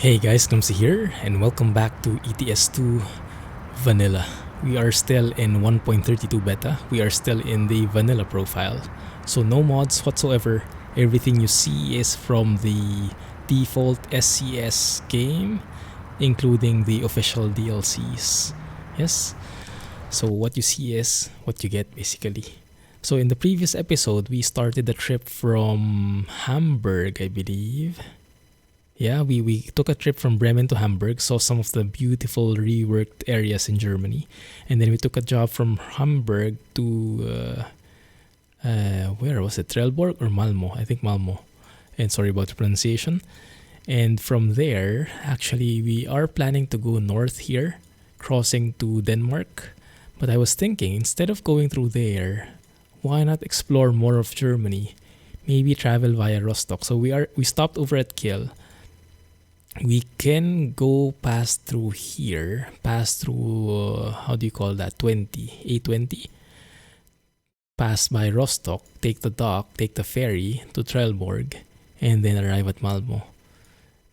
Hey guys, Clumsy here, and welcome back to ETS2 Vanilla. We are still in 1.32 beta. We are still in the vanilla profile. So no mods whatsoever. Everything you see is from the default SCS game, including the official DLCs. Yes? So what you see is what you get basically. So in the previous episode, we started the trip from Hamburg, I believe. Yeah, we took a trip from Bremen to Hamburg, saw some of the beautiful reworked areas in Germany, and then we took a job from Hamburg to where was it? Trelleborg or Malmö? I think Malmö. And sorry about the pronunciation. And from there, actually, we are planning to go north here, crossing to Denmark. But I was thinking, instead of going through there, why not explore more of Germany? Maybe travel via Rostock. So we stopped over at Kiel. We can go past through here, pass through, how do you call that, A20, pass by Rostock, take the dock, take the ferry to Trelleborg, and then arrive at Malmö.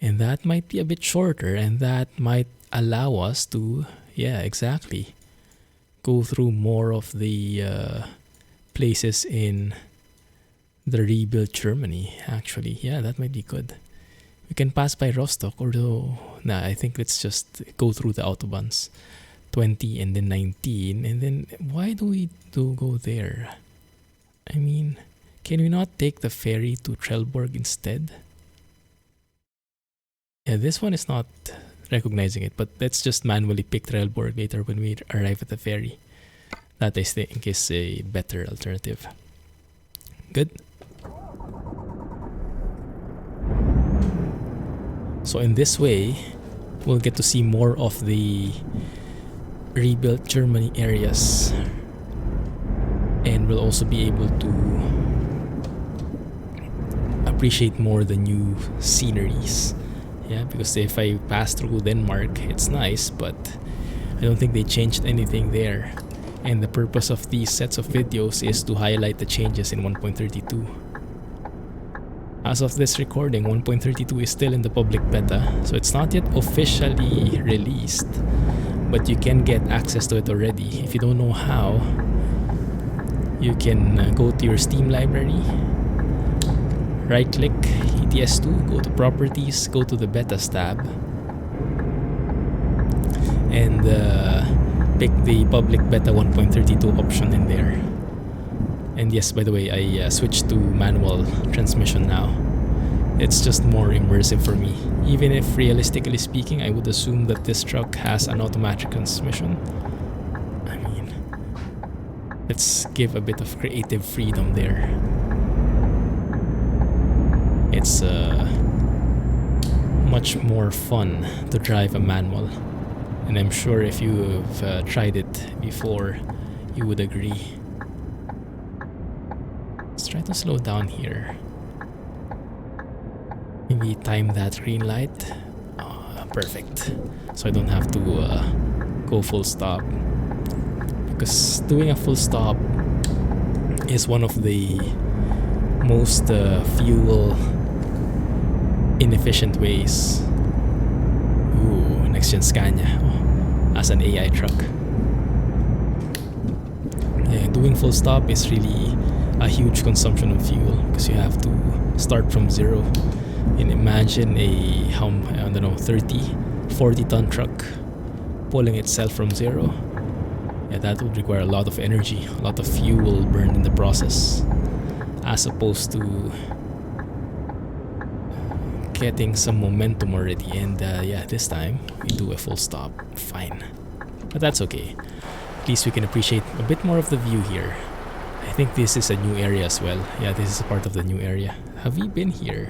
And that might be a bit shorter, and that might allow us to, yeah, exactly, go through more of the places in the rebuilt Germany, actually. Yeah, that might be good. We can pass by Rostock, although, I think let's just go through the autobahns. 20 and then 19, and then why do we go there? I mean, can we not take the ferry to Trelleborg instead? Yeah, this one is not recognizing it, but let's just manually pick Trelleborg later when we arrive at the ferry. That I think is a better alternative. Good. So in this way, we'll get to see more of the rebuilt Germany areas, and we'll also be able to appreciate more the new sceneries. Yeah, because if I pass through Denmark, it's nice, but I don't think they changed anything there. And the purpose of these sets of videos is to highlight the changes in 1.32. As of this recording, 1.32 is still in the public beta, so it's not yet officially released, but you can get access to it already. If you don't know how, you can go to your Steam library, right click ETS2, go to properties, go to the betas tab, and pick the public beta 1.32 option in there. And yes, by the way, I switched to manual transmission now. It's just more immersive for me. Even if realistically speaking, I would assume that this truck has an automatic transmission. I mean, let's give a bit of creative freedom there. It's much more fun to drive a manual. And I'm sure if you've tried it before, you would agree. Let's try to slow down here. Maybe time that green light. Oh, perfect. So I don't have to go full stop. Because doing a full stop is one of the most fuel inefficient ways. Ooh, next gen Scania. Oh, as an AI truck. Yeah, doing full stop is really a huge consumption of fuel because you have to start from zero. And imagine a 30, 40 ton truck pulling itself from zero. Yeah, that would require a lot of energy, a lot of fuel burned in the process, as opposed to getting some momentum already. And yeah, this time we do a full stop. Fine, but that's okay. At least we can appreciate a bit more of the view here. I think this is a new area as well. Yeah, this is a part of the new area. Have we been here?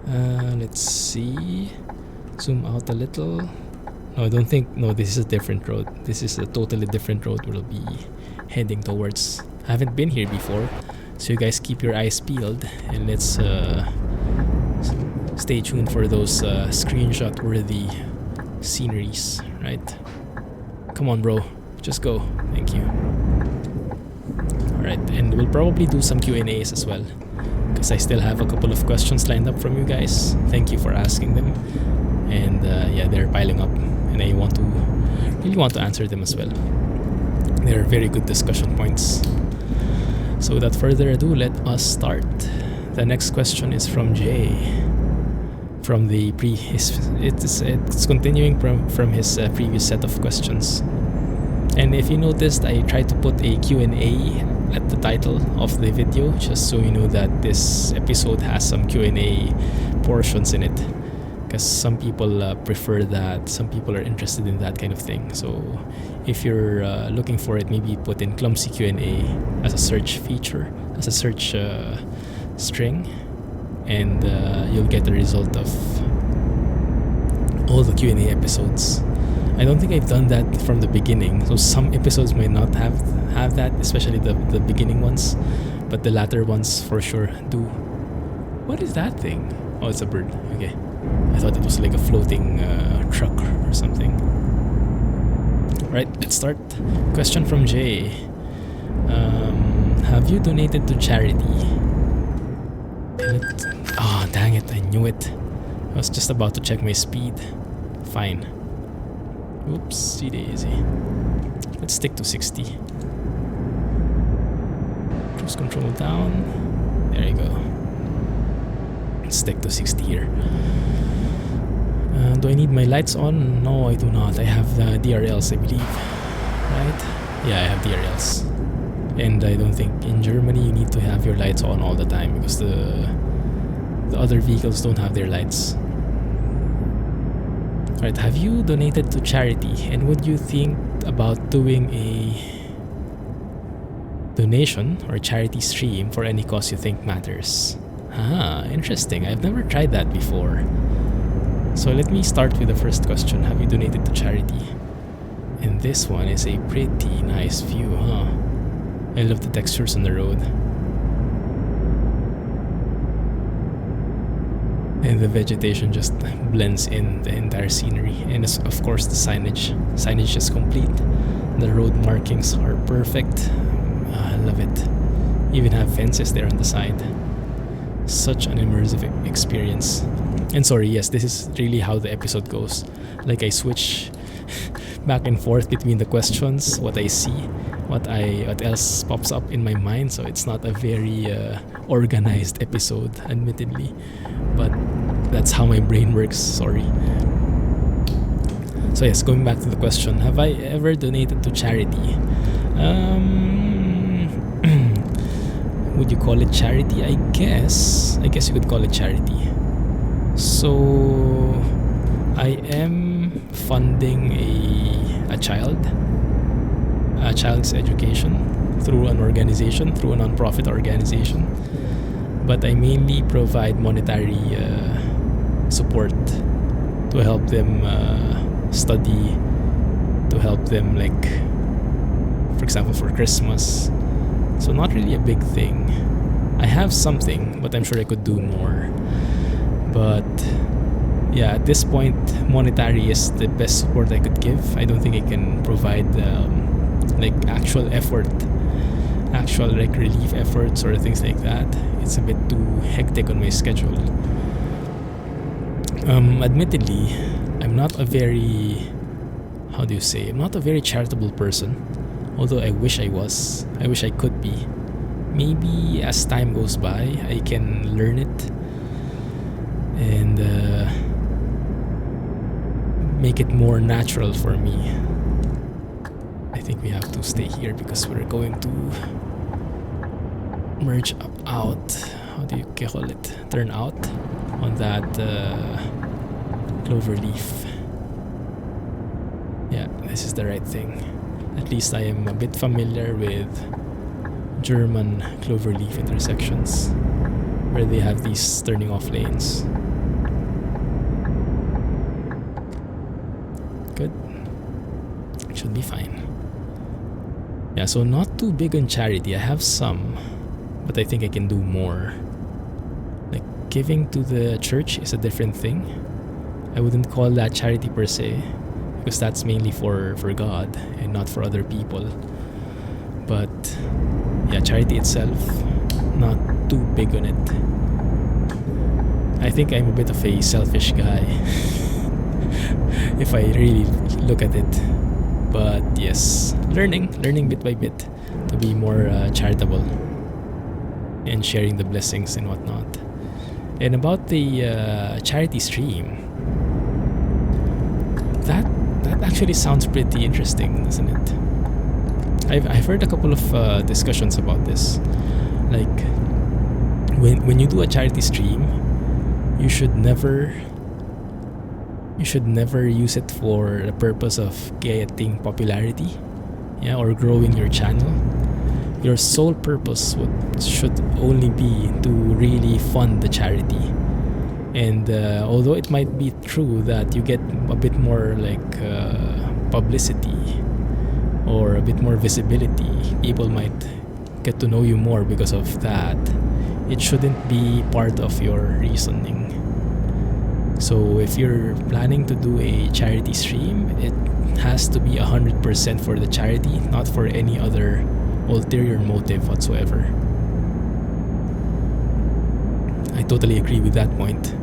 Let's see. Zoom out a little. No, I don't think. No, this is a different road. This is a totally different road we'll be heading towards. I haven't been here before, so you guys keep your eyes peeled and let's stay tuned for those screenshot-worthy sceneries. Right? Come on, bro. Just go. Thank you. Alright, and we'll probably do some Q&As as well, because I still have a couple of questions lined up from you guys. Thank you for asking them. and yeah, they're piling up, and I really want to answer them as well. They're very good discussion points. So without further ado, let us start. The next question is from Jay. From the it's continuing from his previous set of questions. And if you noticed, I tried to put a Q&A at the title of the video, just so you know that this episode has some Q&A portions in it, because some people prefer that, some people are interested in that kind of thing. So if you're looking for it, maybe put in Clumsy Q&A as a search feature, as a search string, and you'll get the result of all the Q&A episodes. I don't think I've done that from the beginning, so some episodes might not have that, especially the beginning ones, but the latter ones for sure do. What is that thing? Oh, it's a bird. Okay, I thought it was like a floating truck or something. Right, let's start. Question from Jay. Have you donated to charity? Oh, dang it, I knew it. I was just about to check my speed. Fine. Oopsie daisy. Let's stick to 60. Cruise control down. There you go. Let's stick to 60 here. Do I need my lights on? No, I do not. I have the DRLs, I believe. Right? Yeah, I have DRLs. And I don't think in Germany you need to have your lights on all the time, because the other vehicles don't have their lights. Right, have you donated to charity, and would you think about doing a donation or charity stream for any cause you think matters? Ah, interesting. I've never tried that before. So let me start with the first question. Have you donated to charity? And this one is a pretty nice view, huh? I love the textures on the road. And the vegetation just blends in the entire scenery. And of course the signage. Signage is complete. The road markings are perfect. I love it. Even have fences there on the side. Such an immersive experience. And sorry, yes, this is really how the episode goes. Like, I switch back and forth between the questions, what I see, what else pops up in my mind. So it's not a very organized episode, admittedly, but that's how my brain works. Sorry. So yes, going back to the question, have I ever donated to charity? Would you call it charity? I guess you could call it charity. So I am funding a child's education through an organization, through a non-profit organization, but I mainly provide monetary support to help them study, to help them, like, for example, for Christmas. So not really a big thing. I have something, but I'm sure I could do more. But yeah, at this point, monetary is the best support I could give. I don't think I can provide like actual effort, actual like relief efforts or things like that. It's a bit too hectic on my schedule. Admittedly, I'm not a very, I'm not a very charitable person. Although I wish I was. I wish I could be. Maybe as time goes by, I can learn it and make it more natural for me. I think we have to stay here because we're going to merge out. How do you call it? Turn out on that clover leaf. Yeah, this is the right thing. At least I am a bit familiar with German cloverleaf intersections where they have these turning off lanes. Good. Should be fine. Yeah, so not too big on charity. I have some, but I think I can do more. Like, giving to the church is a different thing. I wouldn't call that charity per se, because that's mainly for God and not for other people. But yeah, charity itself, not too big on it. I think I'm a bit of a selfish guy. if I really look at it. But yes, learning bit by bit to be more charitable and sharing the blessings and whatnot. And about the charity stream, that actually sounds pretty interesting, doesn't it? I've heard a couple of discussions about this. Like when you do a charity stream, you should never use it for the purpose of getting popularity, or growing your channel. Your sole purpose should only be to really fund the charity. And although it might be true that you get a bit more publicity or a bit more visibility, people might get to know you more because of that, it shouldn't be part of your reasoning. So if you're planning to do a charity stream, it has to be 100% for the charity, not for any other ulterior motive whatsoever. I totally agree with that point.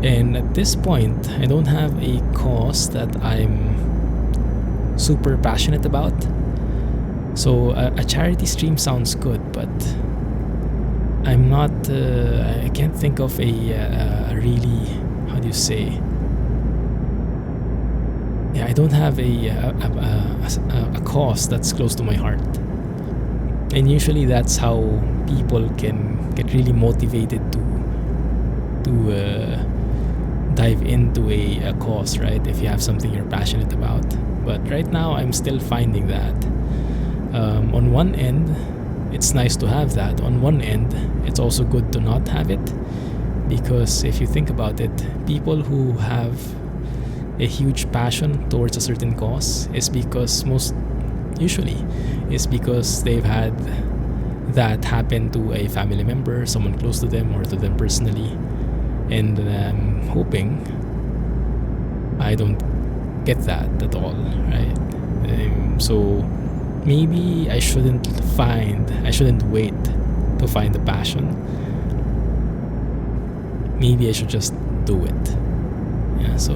And at this point, I don't have a cause that I'm super passionate about. So a charity stream sounds good, but I'm not, I can't think of a really, how do you say? Yeah, I don't have a cause that's close to my heart. And usually that's how people can get really motivated to dive into a cause, right? If you have something you're passionate about. But right now, I'm still finding that. On one end, it's nice to have that. On one end, it's also good to not have it. Because if you think about it, people who have a huge passion towards a certain cause is because they've had that happen to a family member, someone close to them, or to them personally. And I'm hoping I don't get that at all, right? So maybe I shouldn't wait to find the passion. Maybe I should just do it. Yeah, so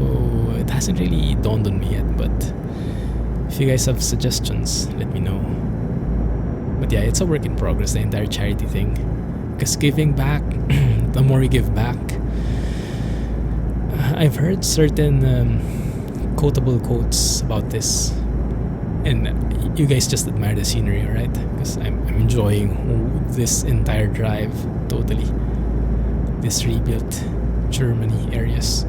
it hasn't really dawned on me yet, but if you guys have suggestions, let me know. But yeah, it's a work in progress, the entire charity thing. Because giving back, the more you give back, I've heard certain quotable quotes about this, and you guys just admire the scenery, right? Because I'm enjoying this entire drive totally. This rebuilt Germany areas.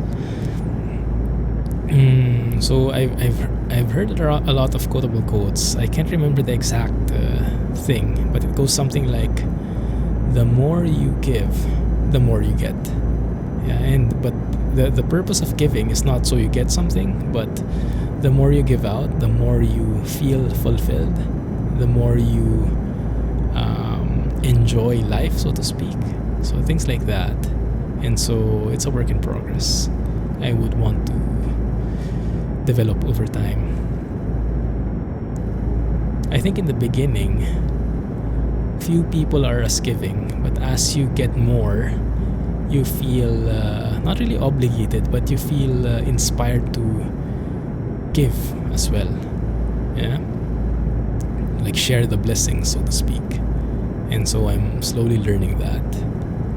So I've heard a lot of quotable quotes. I can't remember the exact thing, but it goes something like, "The more you give, the more you get." Yeah, but the purpose of giving is not so you get something, but the more you give out, the more you feel fulfilled, the more you enjoy life, so to speak. So things like that. And so it's a work in progress. I would want to develop over time. I think in the beginning, few people are as giving, but as you get more, you feel not really obligated, but you feel inspired to give as well. Yeah, like share the blessings, so to speak. And so I'm slowly learning that.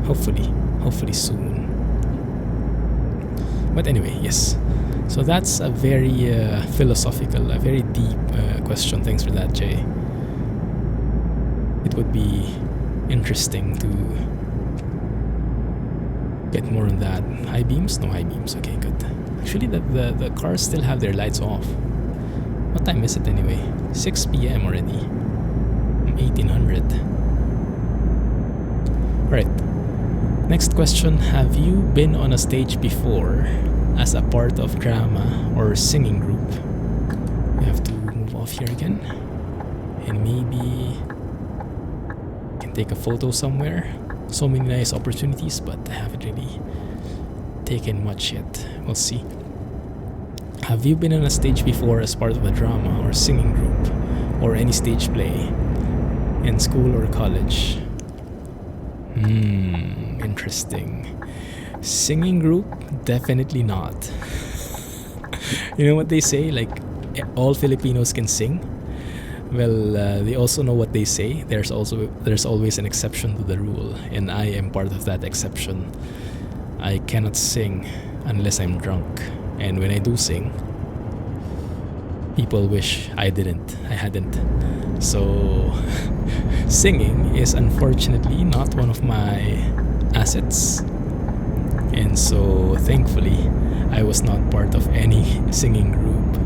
Hopefully soon. But anyway, yes. So that's a very philosophical, a very deep question. Thanks for that, Jay. It would be interesting to get more on that. High beams? No high beams. Okay, good. Actually, the cars still have their lights off. What time is it anyway? 6 p.m. already. 1800. Alright. Next question. Have you been on a stage before as a part of drama or singing group? We have to move off here again. And maybe can take a photo somewhere. So many nice opportunities, but I haven't really taken much yet. We'll see. Have you been on a stage before as part of a drama or singing group or any stage play in school or college? Interesting. Singing group? Definitely not. You know what they say? Like, all Filipinos can sing. Well, they also know what they say. There's always an exception to the rule, and I am part of that exception. I cannot sing unless I'm drunk, and when I do sing, people wish I hadn't. So, singing is unfortunately not one of my assets, and so thankfully, I was not part of any singing group.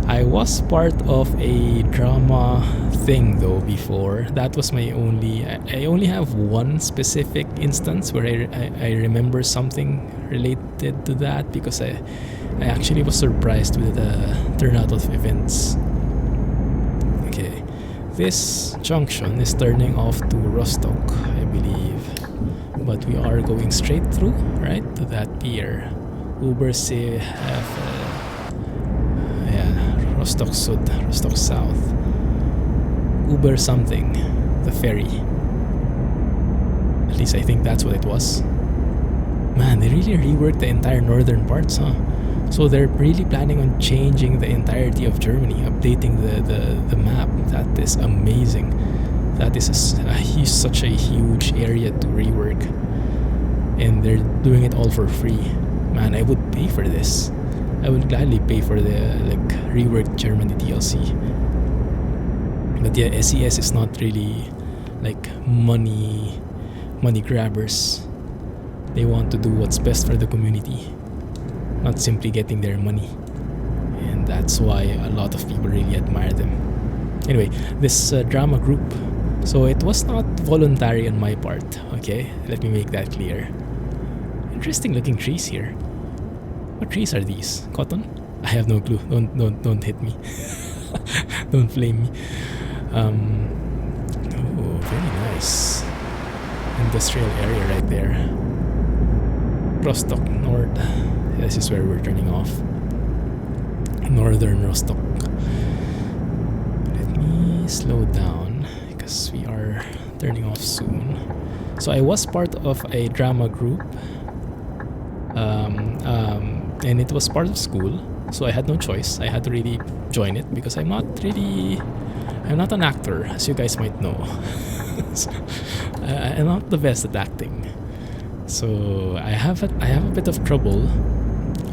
I was part of a drama thing though before. That was my only. I only have one specific instance where I remember something related to that, because I actually was surprised with the turnout of events. Okay, this junction is turning off to Rostock, I believe, but we are going straight through, right, to that pier. Uber say have. Rostock Sud, Rostock South, Uber something, the ferry. At least I think that's what it was. Man, they really reworked the entire northern parts, huh? So they're really planning on changing the entirety of Germany, updating the map. That is amazing. That is such a huge area to rework. And they're doing it all for free. Man, I would pay for this. I would gladly pay for the reworked Germany DLC. But yeah, SES is not really like money grabbers. They want to do what's best for the community, not simply getting their money. And that's why a lot of people really admire them. Anyway, this drama group, so it was not voluntary on my part, okay? Let me make that clear. Interesting looking trees here. What trees are these? Cotton? I have no clue. Don't hit me. Don't flame me. Oh, very nice. Industrial area right there. Rostock North. This is where we're turning off. Northern Rostock. Let me slow down because we are turning off soon. So I was part of a drama group. And it was part of school, so I had no choice. I had to really join it because I'm not an actor, as you guys might know. So, I'm not the best at acting, so I have a bit of trouble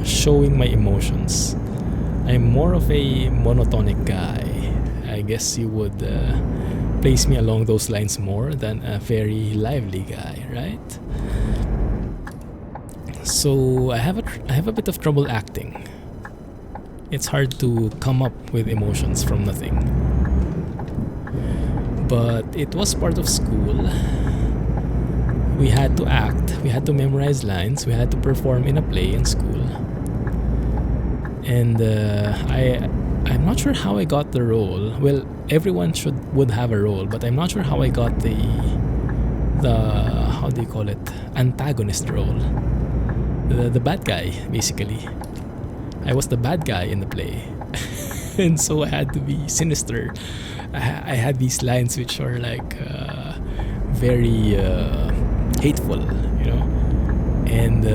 showing my emotions. I'm more of a monotonic guy. I guess you would place me along those lines more than a very lively guy, right? So I have a bit of trouble acting. It's hard to come up with emotions from nothing. But it was part of school. We had to act, we had to memorize lines, we had to perform in a play in school. And I'm not sure how I got the role. Well, everyone would have a role, but I'm not sure how I got the how do you call it, antagonist role. The bad guy, basically. I was the bad guy in the play. And so I had to be sinister. I had these lines which are like very hateful, you know. And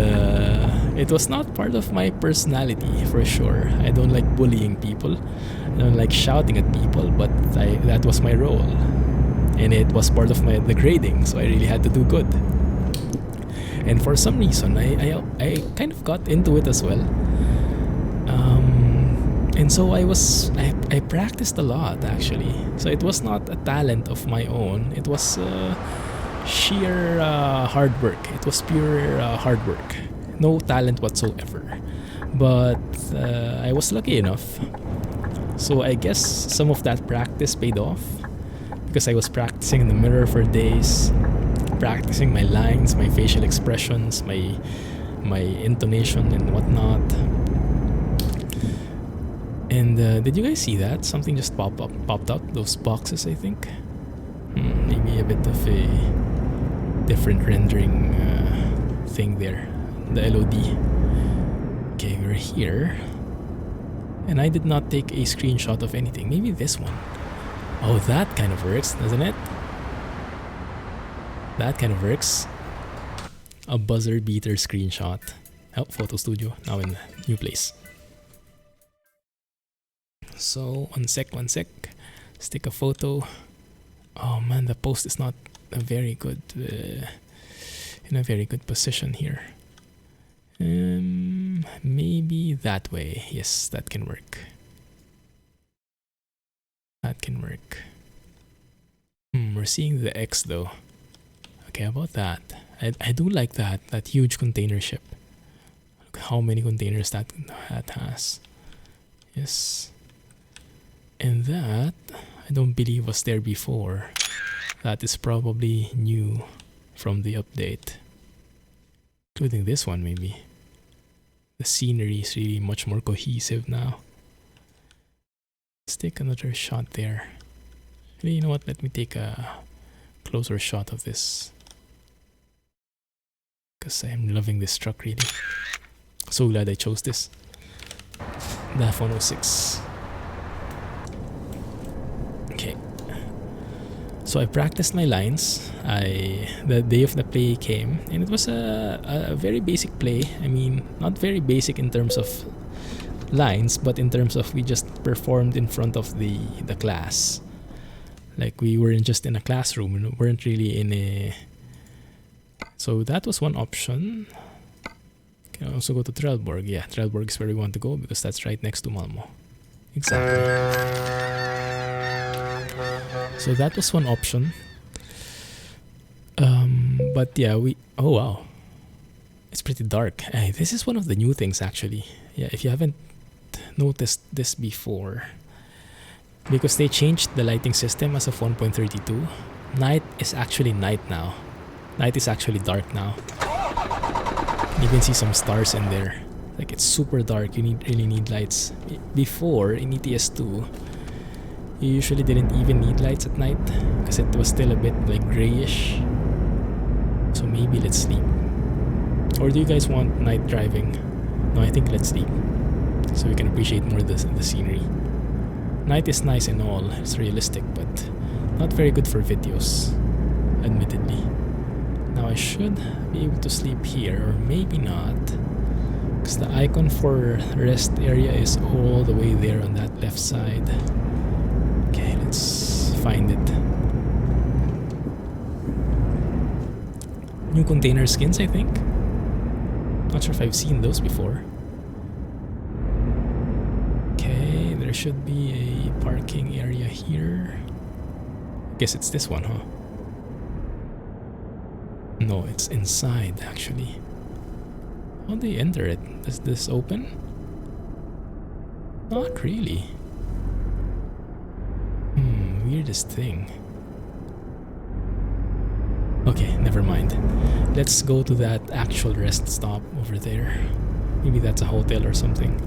it was not part of my personality, for sure. I don't like bullying people. I don't like shouting at people, but that was my role. And it was part of the grading, so I really had to do good. And for some reason, I kind of got into it as well. And so I practiced a lot, actually. So it was not a talent of my own. It was sheer hard work. It was pure hard work. No talent whatsoever. But I was lucky enough. So I guess some of that practice paid off. Because I was practicing in the mirror for days. Practicing my lines, my facial expressions, my intonation and whatnot. And did you guys see that? Something just popped up. Those boxes, I think. Maybe a bit of a different rendering thing there. The LOD. Okay, we're here. And I did not take a screenshot of anything. Maybe this one. Oh, that kind of works, doesn't it? That kind of works. A buzzer beater screenshot. Oh, photo studio. Now in new place. So one sec. Let's take a photo. Oh man, the post is not a very good in a very good position here. Maybe that way. Yes, that can work. That can work. We're seeing the X though. Okay, about that. I do like that huge container ship. Look how many containers that has. Yes. And that I don't believe was there before. That is probably new from the update. Including this one maybe. The scenery is really much more cohesive now. Let's take another shot there. Actually, you know what? Let me take a closer shot of this. Because I'm loving this truck really. So glad I chose this. The F-106. Okay. So I practiced my lines. The day of the play came, and it was a very basic play. I mean, not very basic in terms of lines, but in terms of we just performed in front of the class. Like we weren't just in a classroom, we weren't really in a... So that was one option. Can also go to Trelleborg. Yeah, Trelleborg is where we want to go because that's right next to Malmö. Exactly. So that was one option. But yeah, oh wow. It's pretty dark. Hey, this is one of the new things actually. Yeah, if you haven't noticed this before, because they changed the lighting system as of 1.32, night is actually night now. Night is actually dark now. You can see some stars in there. Like it's super dark. You really need lights. Before in ETS2, you usually didn't even need lights at night because it was still a bit like grayish. So maybe let's sleep. Or do you guys want night driving? No, I think let's sleep so we can appreciate more the scenery. Night is nice and all. It's realistic, but not very good for videos, admittedly. Now I should be able to sleep here, or maybe not, because the icon for rest area is all the way there on that left side. Okay, let's find it. New container skins, I think. Not sure if I've seen those before. Okay, there should be a parking area here. Guess it's this one, huh? No, it's inside actually. How do you enter it? Does this open? Not really. Weirdest thing. Okay, never mind. Let's go to that actual rest stop over there. Maybe that's a hotel or something.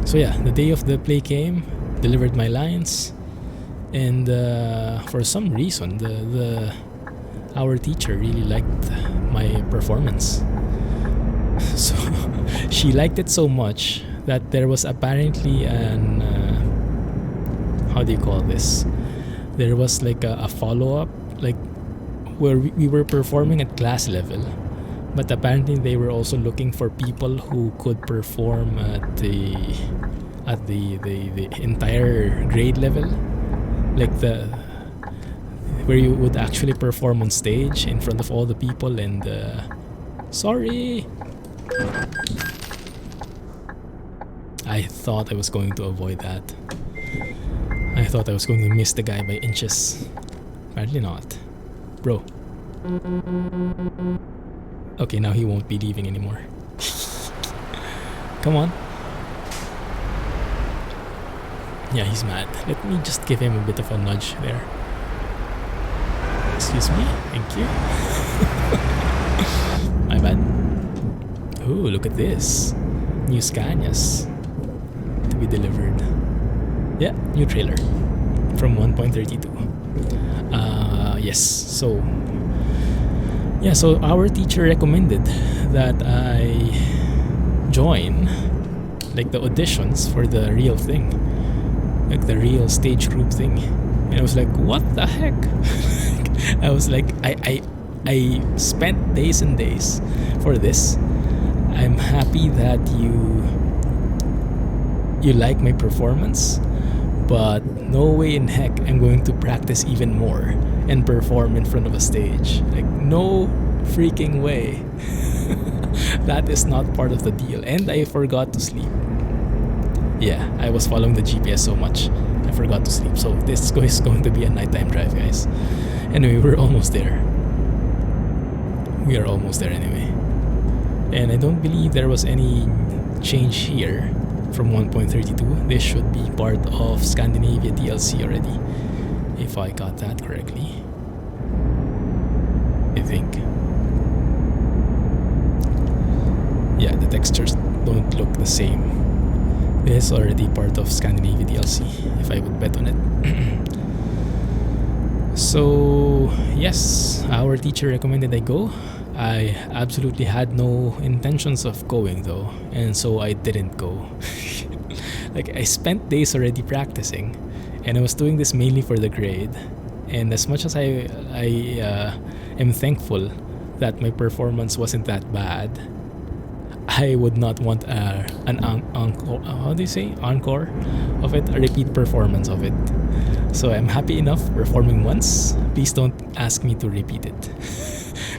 So yeah, the day of the play came, delivered my lines, and for some reason our teacher really liked my performance. So she liked it so much that there was apparently an how do you call this? There was like a follow-up, like where we were performing at class level, but apparently they were also looking for people who could perform at the entire grade level, like where you would actually perform on stage in front of all the people. And sorry, I thought I was going to avoid that. I thought I was going to miss the guy by inches. Apparently not. Bro. Okay, now he won't be leaving anymore. Come on. Yeah, he's mad. Let me just give him a bit of a nudge there. Excuse me? Thank you. My bad. Ooh, look at this. New Scanias to be delivered. Yeah, new trailer from 1.32. Yes, so yeah, so our teacher recommended that I join like the auditions for the real thing, like the real stage group thing. And I was like, what the heck? I was like, I spent days and days for this. I'm happy that you you like my performance, but no way in heck I'm going to practice even more and perform in front of a stage. Like, no freaking way. That is not part of the deal. And I forgot to sleep. Yeah, I was following the GPS so much, I forgot to sleep. So this is going to be a nighttime drive, guys. Anyway, we're almost there. We are almost there anyway. And I don't believe there was any change here from 1.32. This should be part of Scandinavia DLC already, if I got that correctly. I think. Yeah, the textures don't look the same. This is already part of Scandinavia DLC, if I would bet on it. So, yes, our teacher recommended I go. I absolutely had no intentions of going though, and so I didn't go. Like, I spent days already practicing, and I was doing this mainly for the grade. And as much as I am thankful that my performance wasn't that bad, I would not want an encore. How do you say encore of it? A repeat performance of it. So I'm happy enough performing once. Please don't ask me to repeat it.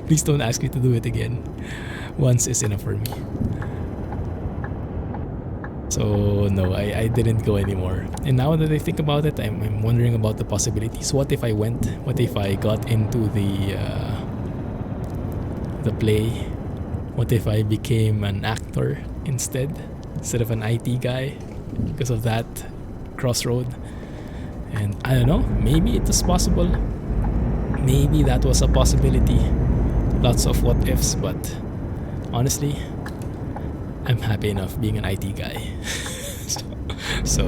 Please don't ask me to do it again. Once is enough for me. So no, I didn't go anymore. And now that I think about it, I'm wondering about the possibilities. What if I went? What if I got into the play? What if I became an actor instead of an IT guy because of that crossroad? And I don't know, maybe it was possible. Maybe that was a possibility. Lots of what ifs, but honestly, I'm happy enough being an IT guy. so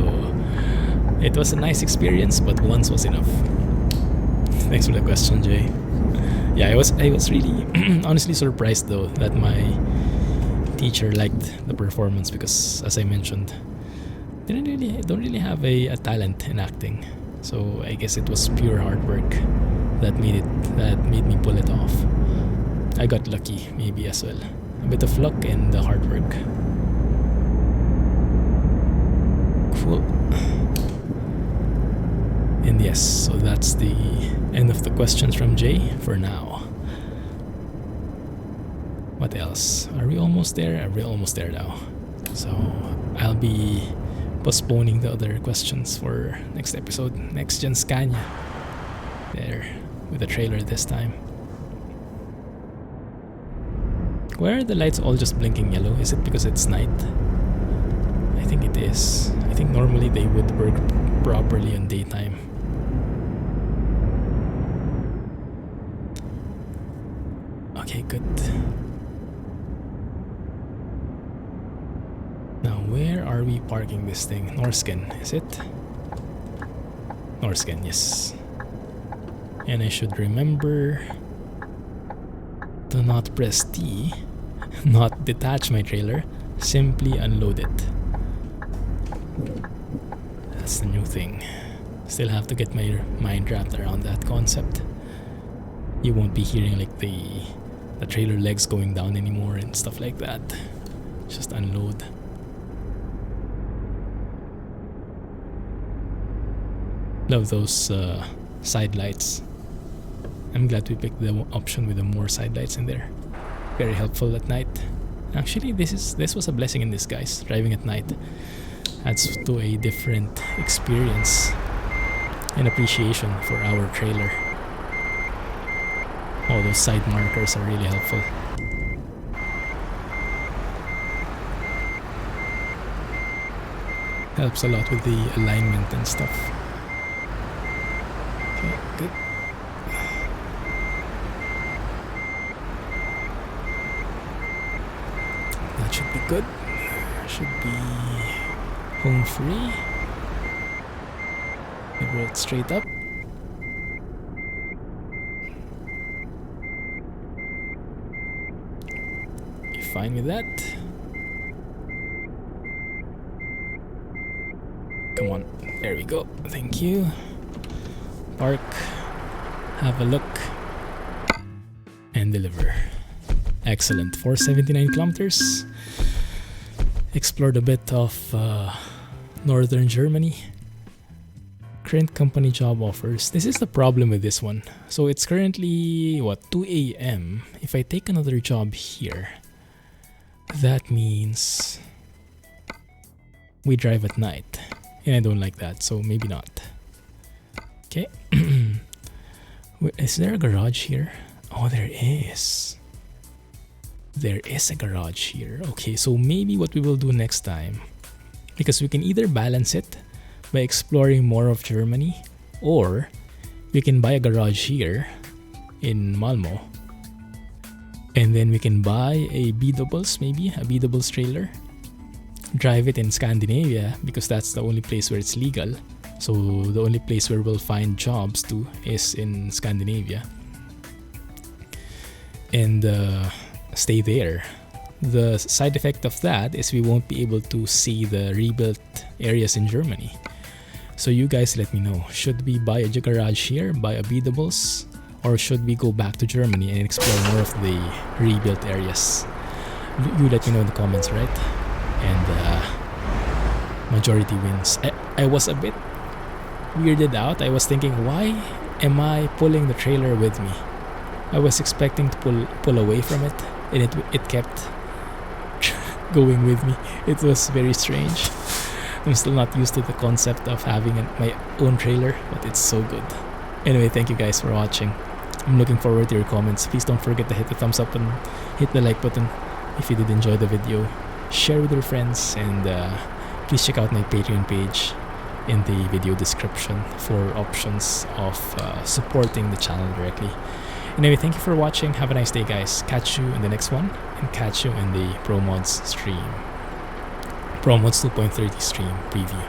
it was a nice experience, but once was enough. Thanks for the question, Jay. Yeah, I was really honestly surprised though that my teacher liked the performance, because as I mentioned, don't really have a talent in acting. So I guess it was pure hard work that made me pull it off. I got lucky maybe as well. A bit of luck and the hard work. Cool. And yes, so that's the end of the questions from Jay for now. What else? Are we almost there? We're almost there now. So I'll be postponing the other questions for next episode. Next Gen Scania. There, with a trailer this time. Why are the lights all just blinking yellow? Is it because it's night? I think it is. I think normally they would work properly on daytime. Okay, good. Now, where are we parking this thing? Norsken, is it? Norsken, yes. And I should remember to not press T, not detach my trailer, simply unload it. That's the new thing. Still have to get my mind wrapped around that concept. You won't be hearing like the trailer legs going down anymore and stuff like that. Just unload. Love those side lights. I'm glad we picked the option with the more side lights in there. Very helpful at night. Actually, this was a blessing in disguise. Driving at night adds to a different experience and appreciation for our trailer. All those side markers are really helpful. Helps a lot with the alignment and stuff. Okay, good. That should be good. Should be home free. Lever it straight up. You fine with that? Come on, there we go. Thank you. Park, have a look, and deliver. Excellent. 479 kilometers. Explored a bit of Northern Germany. Current company job offers. This is the problem with this one. So it's currently, what, 2 a.m. If I take another job here, that means we drive at night. And I don't like that, so maybe not. Okay. Is there a garage here? Oh, there is. There is a garage here. Okay, so maybe what we will do next time, because we can either balance it by exploring more of Germany, or we can buy a garage here in Malmö, and then we can buy a B-doubles, maybe a B-doubles trailer, drive it in Scandinavia, because that's the only place where it's legal. So the only place where we'll find jobs too is in Scandinavia, and stay there. The side effect of that is we won't be able to see the rebuilt areas in Germany. So you guys let me know, should we buy a garage here, buy a B-doubles, or should we go back to Germany and explore more of the rebuilt areas? You let me know in the comments, right? And majority wins. I was a bit weirded out. I was thinking, why am I pulling the trailer with me? I was expecting to pull away from it, and it kept going with me. It was very strange. I'm still not used to the concept of having my own trailer, but it's so good. Anyway, thank you guys for watching. I'm looking forward to your comments. Please don't forget to hit the thumbs up and hit the like button if you did enjoy the video. Share with your friends, and please check out my Patreon page in the video description for options of supporting the channel directly. Anyway, thank you for watching. Have a nice day, guys. Catch you in the next one, and catch you in the ProMods stream. ProMods 2.30 stream preview.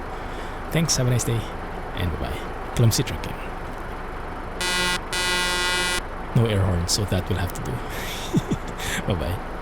Thanks, have a nice day, and bye-bye. Clumsy trucking. No air horn, so that will have to do. Bye-bye.